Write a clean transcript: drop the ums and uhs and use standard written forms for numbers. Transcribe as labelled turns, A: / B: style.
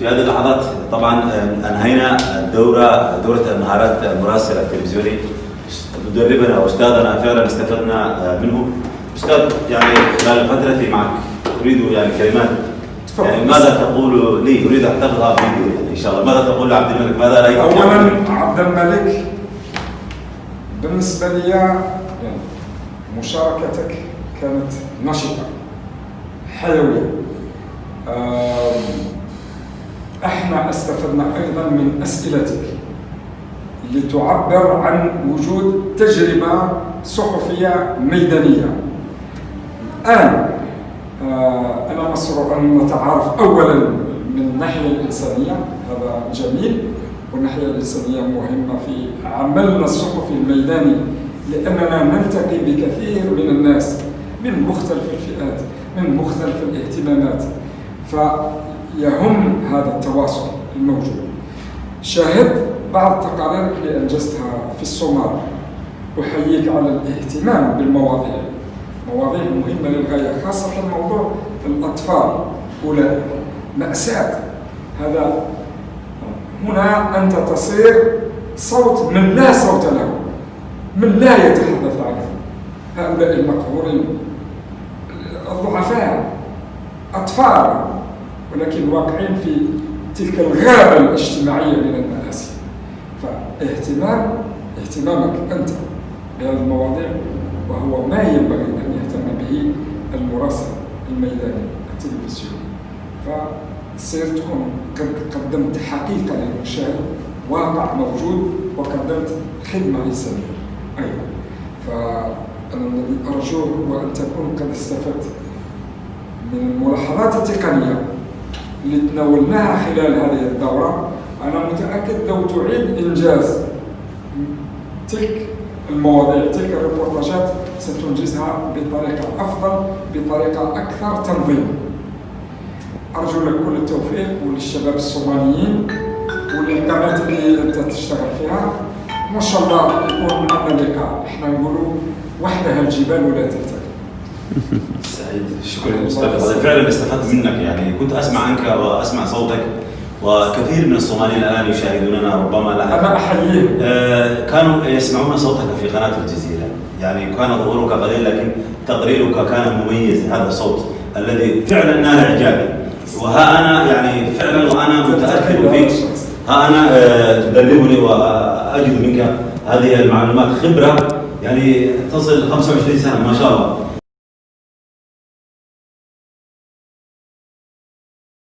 A: في هذه اللحظات طبعا انهينا دوره مهارات المراسل التلفزيوني. مدربنا واستاذنا فعلا استفدنا منه. استاذ، يعني خلال فترتي معك اريد يعني كلمات، يعني ماذا تقول لي؟ اريد ان احتفظها فيديو يعني ان شاء الله. ماذا تقول لعبد الملك؟ ماذا رايك؟
B: اولا عبد الملك بالنسبه لي يعني مشاركتك كانت نشطه حيويه. احنا استفدنا ايضا من اسئلتك اللي تعبر عن وجود تجربه صحفيه ميدانيه. الان انا مسرور ان نتعارف اولا من الناحيه الانسانيه، هذا جميل، والناحيه الانسانيه مهمه في عملنا الصحفي الميداني، لاننا نلتقي بكثير من الناس من مختلف الفئات من مختلف الاهتمامات، فيهم هذا التواصل الموجود. شاهدت بعض تقاريرك اللي انجزتها في الصومال، احييك على الاهتمام بالمواضيع، مواضيع مهمه للغايه، خاصه موضوع الاطفال اولئك مأساة. هذا هنا انت تصير صوت من لا صوت له، من لا يتحدث عنه، هؤلاء المقهورين الضعفاء أطفال، ولكن واقعين في تلك الغابة الاجتماعية من المآسي. اهتمامك أنت بهذه المواضيع وهو ما ينبغي أن يهتم به المراسل الميداني التلفزيوني، فصرت قد قدمت حقيقة للمشاهد، واقع موجود، وقدمت خدمة إنسانية أيضا. فأنا الذي أرجوه هو أن تكون قد استفدت من الملاحظات التقنية اللي تناولناها خلال هذه الدورة. أنا متأكد لو تعيد إنجاز تلك المواضيع، تلك الريبورتاجات، ستنجزها بطريقة أفضل، بطريقة أكثر تنظيما. أرجو لك كل التوفيق، وللشباب الصوماليين وللقناة اللي أنت تشتغل فيها. ما شاء الله يكون معنا لقاء، احنا نقولوا وحدها الجبال ولا تلتقي.
A: سعيد، شكرا استاذ، فعلا استفدت منك، يعني كنت اسمع عنك واسمع صوتك، وكثير من الصوماليين الان يشاهدوننا ربما لا
B: انا احييهم.
A: كانوا يسمعون صوتك في قناه الجزيره، يعني كان ظهورك قليل لكن تقريرك كان مميز. هذا الصوت الذي فعلا نال اعجابي، وها انا يعني فعلا وانا متاكد فيك، ها انا تدربني واجد منك هذه المعلومات، خبره يعني تصل 25 سنه ما شاء الله.